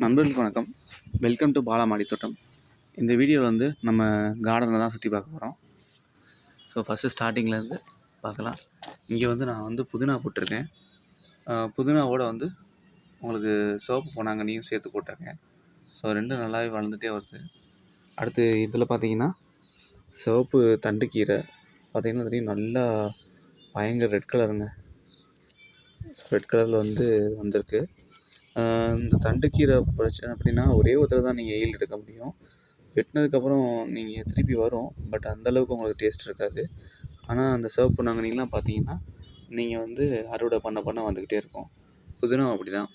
நண்பர்களுக்கு வணக்கம். Welcome to Bala மாடி தோட்டம். இந்த வீடியோவில் வந்து நம்ம கார்டனை தான் சுற்றி பார்க்க போகிறோம். ஸோ ஃபஸ்ட்டு ஸ்டார்டிங்லேருந்து பார்க்கலாம். இங்கே வந்து நான் வந்து புதினா போட்டிருக்கேன். புதினாவோட வந்து உங்களுக்கு சிவப்பு பொன்னாங்கண்ணியும் சேர்த்து போட்டிருக்கேன். ஸோ ரெண்டும் நல்லாவே வளர்ந்துட்டே வருது. அடுத்து இதில் பார்த்தீங்கன்னா சிவப்பு தண்டுக்கீரை பார்த்திங்கன்னா தெரியும், நல்லா பயங்கர ரெட் கலருங்க. ரெட் கலரில் வந்து வந்திருக்கு. இந்த தண்டுக்கீரை பிரச்சனை அப்படின்னா ஒரே ஒரு தடவை தான் நீங்கள் ஈல்டு எடுக்க முடியும். வெட்டினதுக்கப்புறம் நீங்கள் திருப்பி வரும், பட் அந்தளவுக்கு உங்களுக்கு டேஸ்ட் இருக்காது. ஆனால் அந்த சிவப்பு பொன்னாங்கண்ணிலாம் பார்த்தீங்கன்னா நீங்கள் வந்து அறுவடை பண்ண வந்துக்கிட்டே இருக்கும். புதினா அப்படி தான்.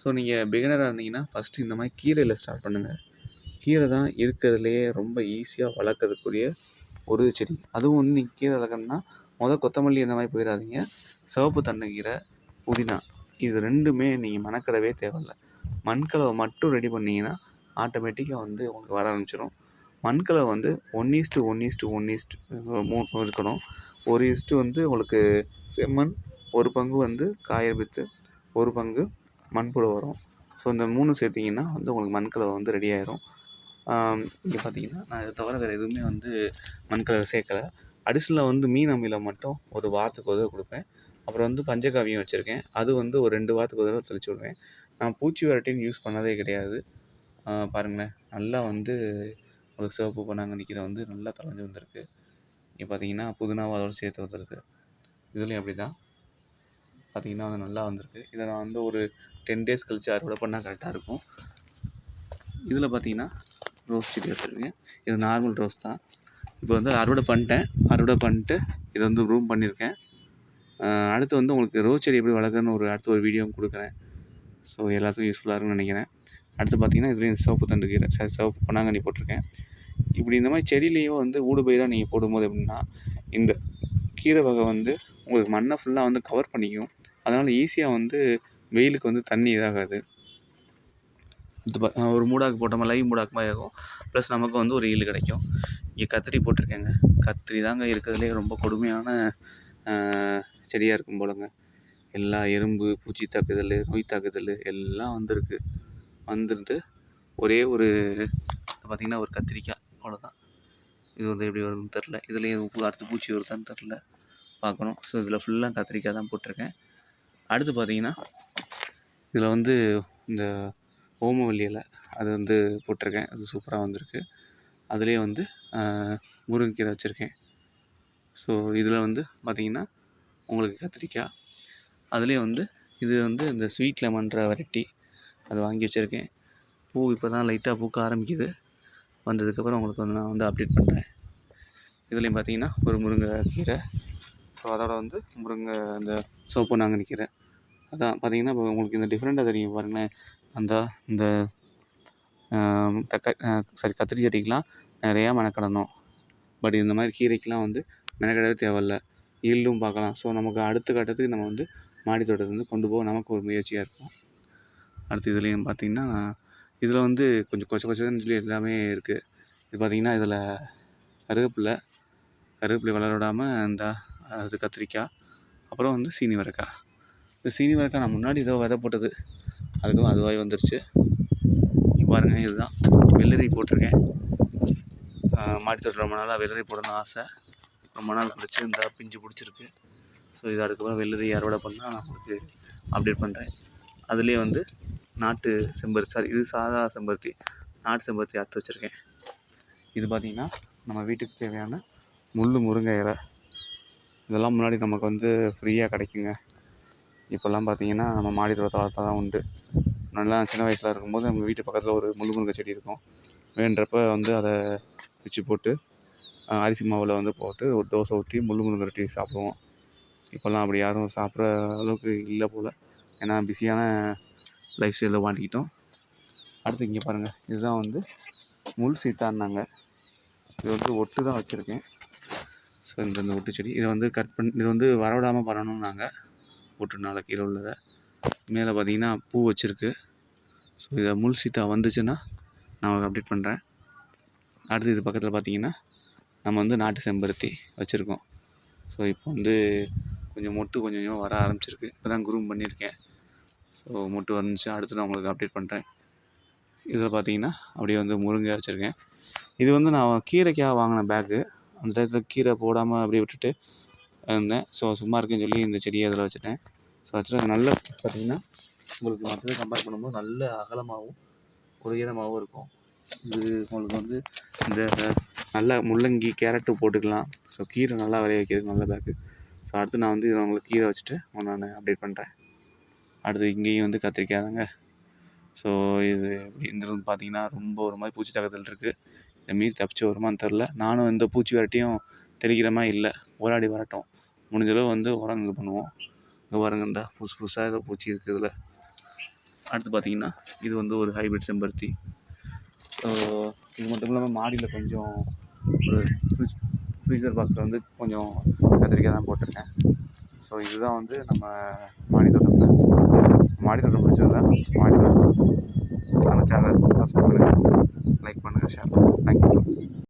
ஸோ நீங்கள் பிகினராக இருந்தீங்கன்னா ஃபஸ்ட்டு இந்த மாதிரி கீரையில் ஸ்டார்ட் பண்ணுங்கள். கீரை தான் இருக்கிறதுலையே ரொம்ப ஈஸியாக வளர்க்கறதுக்குரிய ஒரு செடி. அதுவும் வந்து நீங்கள் கீரை வளர்க்கணுன்னா கொத்தமல்லி இந்த மாதிரி போயிடாதீங்க. சிவப்பு தண்டுக்கீரை, புதினா இது ரெண்டுமே நீங்கள் மெனக்கெடவே தேவையில்ல. மண்கலவை மட்டும் ரெடி பண்ணிங்கன்னா ஆட்டோமேட்டிக்காக வந்து உங்களுக்கு வர ஆரம்பிச்சிடும். மண்கலவை வந்து 1:1:1:3 இருக்கணும். 1 வந்து உங்களுக்கு செம்மண், 1 பங்கு வந்து காயர் வித்து, 1 பங்கு மண்புழு வரும். ஸோ இந்த 3 சேர்த்திங்கன்னா வந்து உங்களுக்கு மண்கலவை வந்து ரெடி ஆயிரும். இங்கே பார்த்தீங்கன்னா நான் இதை தவிர வேறு எதுவுமே வந்து மண்கலவை சேர்க்கலை. அடிஷனலாக வந்து மீன் அமிலம் மட்டும் ஒரு வாரத்துக்கு ஒரு தடவை கொடுப்பேன். அப்புறம் வந்து பஞ்சகாவியம் வச்சுருக்கேன். அது வந்து ஒரு 2 வாரத்துக்கு ஒரு தடவை தெளிச்சு விடுவேன். நான் பூச்சி விரட்டின்னு யூஸ் பண்ணதே கிடையாது. பாருங்களேன், நல்லா வந்து ஒரு சிவப்பு பொன்னாங்கண்ணி கீரை வந்து நல்லா தழைஞ்சு வந்திருக்கு. இங்கே பார்த்தீங்கன்னா புதினாவும் அதோடு சேர்த்து வந்துடுது. இதுலேயும் அப்படி தான் பார்த்தீங்கன்னா வந்து நல்லா வந்திருக்கு. இதை நான் வந்து ஒரு 10 டேஸ் கழித்து அறுவடை பண்ணால் கரெக்டாக இருக்கும். இதில் பார்த்தீங்கன்னா ரோஸ் செடி வச்சுருக்கேன். இது நார்மல் ரோஸ் தான். இப்போ வந்து அறுவடை பண்ணிட்டு இதை வந்து ரூம் பண்ணியிருக்கேன். அடுத்து வந்து உங்களுக்கு ரோஸ் செடி எப்படி வளர்க்குறன்னு அடுத்த ஒரு வீடியோவும் கொடுக்குறேன். ஸோ எல்லாத்துக்கும் யூஸ்ஃபுல்லாக இருக்குன்னு நினைக்கிறேன். அடுத்து பார்த்தீங்கன்னா இதுலேயும் சிவப்பு தண்டுக்கீரை, சிவப்பு பொன்னாங்கண்ணி போட்டிருக்கேன். இப்படி இந்த மாதிரி செடியிலையும் வந்து ஊடுபயிராக நீங்கள் போடும்போது எப்படின்னா இந்த கீரை வகை வந்து உங்களுக்கு மண்ணை ஃபுல்லாக வந்து கவர் பண்ணிக்கும். அதனால் ஈஸியாக வந்து வெயிலுக்கு வந்து தண்ணி இதாகாது. ஒரு மூடாக்கு போட்டோமா லைவ் மூடாக்கு மாதிரி ஆகும். ப்ளஸ் நமக்கு வந்து ஒரு ஈல்டு கிடைக்கும். இங்கே கத்திரி போட்டிருக்கேங்க. கத்திரி தாங்க இருக்கிறதுலே ரொம்ப கொடுமையான செடியாக இருக்கும் போலங்க. எல்லா எறும்பு, பூச்சி தாக்குதல், நோய் தாக்குதல் எல்லாம் வந்துருந்து ஒரே ஒரு பார்த்திங்கன்னா ஒரு கத்திரிக்காய் அவ்வளோதான். இது வந்து எப்படி வருதுன்னு தெரில. இதுலேயும் அடுத்து பூச்சி வருதான்னு தெரில, பார்க்கணும். ஸோ இதில் ஃபுல்லாக கத்திரிக்காய் தான் போட்டிருக்கேன். அடுத்து பார்த்திங்கன்னா இதில் வந்து இந்த ஓமவல்லி இலை அது வந்து போட்டிருக்கேன். அது சூப்பராக வந்திருக்கு. அதுலேயே வந்து முருங்கைக்கீரை வச்சுருக்கேன். ஸோ இதில் வந்து பார்த்திங்கன்னா உங்களுக்கு கத்திரிக்காய், அதுலேயே வந்து இது வந்து இந்த ஸ்வீட் லெமன்ற வெரைட்டி அது வாங்கி வச்சுருக்கேன். பூ இப்போ தான் லைட்டாக பூக்க ஆரம்பிக்குது. வந்ததுக்கப்புறம் உங்களுக்கு வந்து நான் வந்து அப்டேட் பண்ணுறேன். இதுலேயும் பார்த்தீங்கன்னா ஒரு முருங்கைக்கீரை, ஸோ அதோட வந்து அந்த சிவப்பு பொன்னாங்கண்ணி கீரை. அதான் பார்த்தீங்கன்னா இப்போ உங்களுக்கு இந்த டிஃப்ரெண்ட்டாக தெரியும் பாருங்களேன். இந்த கத்திரி செடிக்கெலாம் நிறையா மெனக்கடணும். பட் இந்த மாதிரி கீரைக்கெலாம் வந்து மெனக்கடவே தேவையில்ல. ஈல்டும் பார்க்கலாம். ஸோ நமக்கு அடுத்த கட்டத்துக்கு நம்ம வந்து மாடி தோட்டத்தை வந்து கொண்டு போக நமக்கு ஒரு முயற்சியாக இருக்கும். அடுத்து இதுலேயும் பார்த்திங்கன்னா இதில் வந்து கொஞ்சம் கொச்சன்னு சொல்லி எல்லாமே இருக்குது. இது பார்த்திங்கன்னா இதில் கருவேப்பிலை வளர விடாமல் அது கத்திரிக்காய், அப்புறம் வந்து சீனி வரக்காய். இந்த சீனி வரக்காய் நான் முன்னாடி ஏதோ விதை போட்டது, அதுவும் அதுவாகி வந்துருச்சு. இங்கே பாருங்கள், இதுதான் வெள்ளரி போட்டிருக்கேன். மாடி தோட்டம் ரொம்ப நாளாக வெள்ளரி போடணும்னு ஆசை. ரொம்ப நாள் கழிச்சு இந்த பிஞ்சு பிடிச்சிருக்கு. ஸோ இது அதுக்கப்புறம் வெள்ளரி அறுவடை பண்ணால் நான் உங்களுக்கு அப்டேட் பண்ணுறேன். அதுலேயே வந்து நாட்டு செம்பருத்தி, இது சாதா செம்பருத்தி, நாட்டு செம்பருத்தி அறுத்து வச்சுருக்கேன். இது பார்த்திங்கன்னா நம்ம வீட்டுக்கு தேவையான முருங்கை இலை. இதெல்லாம் முன்னாடி நமக்கு வந்து ஃப்ரீயாக கிடைக்குங்க. இப்போல்லாம் பார்த்திங்கன்னா நம்ம மாடி தோட்டத்தை வளர்த்தா தான் உண்டு. நல்லா சின்ன வயசில் இருக்கும்போது நம்ம வீட்டு பக்கத்தில் ஒரு முருங்கை செடி இருக்கும். வேண்டப்ப வந்து அதை பிச்சு போட்டு அரிசி மாவில் வந்து போட்டு ஒரு தோசை ஊற்றி முருங்கை ரொட்டி சாப்பிடுவோம். இப்போல்லாம் அப்படி யாரும் சாப்பிட்ற அளவுக்கு இல்லை போல். ஏன்னா பிஸியான லைஃப் ஸ்டைலில் மாட்டிக்கிட்டோம். அடுத்து இங்கே பாருங்கள், இதுதான் வந்து முள் சீத்தான்னாங்க. இது வந்து ஒட்டு தான் வச்சுருக்கேன். ஸோ இந்த ஒட்டு செடி இதை வந்து இது வந்து வரவிடாமல் பண்ணணும்னாங்க. ஒட்டுனால கீழே உள்ளதை மேலே பார்த்திங்கன்னா பூ வச்சுருக்கு. ஸோ இதை முள் சீத்தா வந்துச்சுன்னா நான் உங்களுக்கு அப்டேட் பண்ணுறேன். அடுத்து இது பக்கத்தில் பார்த்திங்கன்னா நம்ம வந்து நாட்டு செம்பருத்தி வச்சுருக்கோம். ஸோ இப்போ வந்து கொஞ்சம் கொஞ்சம் வர ஆரம்பிச்சிருக்கு. இப்போ தான் குரூம் பண்ணியிருக்கேன். ஸோ மொட்டு வந்துச்சு. அடுத்து நான் உங்களுக்கு அப்டேட் பண்ணுறேன். இதில் பார்த்தீங்கன்னா அப்படியே வந்து முருங்கை வச்சுருக்கேன். இது வந்து நான் கீரைக்காக வாங்கின பேக்கு. அந்த டயத்தில் கீரை போடாமல் அப்படியே விட்டுட்டு இருந்தேன். ஸோ சும்மா இருக்குன்னு சொல்லி இந்த செடியை அதில் வச்சுட்டேன். ஸோ வச்சுட்டு நல்ல பார்த்தீங்கன்னா உங்களுக்கு மற்றதை கம்பேர் பண்ணும்போது நல்ல அகலமாகவும் உயரமாகவும் இருக்கும். இது உங்களுக்கு வந்து இந்த நல்ல முள்ளங்கி கேரட்டு போட்டுக்கலாம். ஸோ கீரை நல்லா விளைய வைக்கிறதுக்கு நல்ல பேக்கு. ஸோ அடுத்து நான் வந்து இதில் உங்களுக்கு கீரை வச்சுட்டு நான் அப்டேட் பண்ணுறேன். அடுத்து இங்கேயும் வந்து கத்திரிக்காய் தாங்க. ஸோ இது இந்த பார்த்தீங்கன்னா ரொம்ப ஒரு மாதிரி பூச்சி தாக்குதல் இருக்குது. இதை மீறி தப்பிச்சு வருமானு தெரில. நானும் இந்த பூச்சி விரட்டியும் தெளிக்கிற மாதிரி இல்லை. போராடி வரட்டும். முடிஞ்சளவு வந்து உரம் இது பண்ணுவோம். இங்கே பாருங்க, இந்த புதுசாக ஏதோ பூச்சி இருக்குது இதில். அடுத்து பார்த்தீங்கன்னா இது வந்து ஒரு ஹைபிரிட் செம்பருத்தி. ஸோ இது மட்டும் இல்லாமல் மாடியில் கொஞ்சம் ஒரு ஃப்ரீசர் பாக்ஸில் வந்து கொஞ்சம் கத்திரிக்காய் தான் போட்டிருக்கேன். ஸோ இதுதான் வந்து நம்ம மாடி தோட்டம் ஃப்ரெண்ட்ஸ். மாடி தோட்டம் பிடிச்சிருந்தா மாடி தோட்டத்தை நம்ம சேனலை சப்ஸ்கிரைப் பண்ணுங்கள், லைக் பண்ணுங்கள், ஷேர் பண்ணுங்கள். Thank you friends.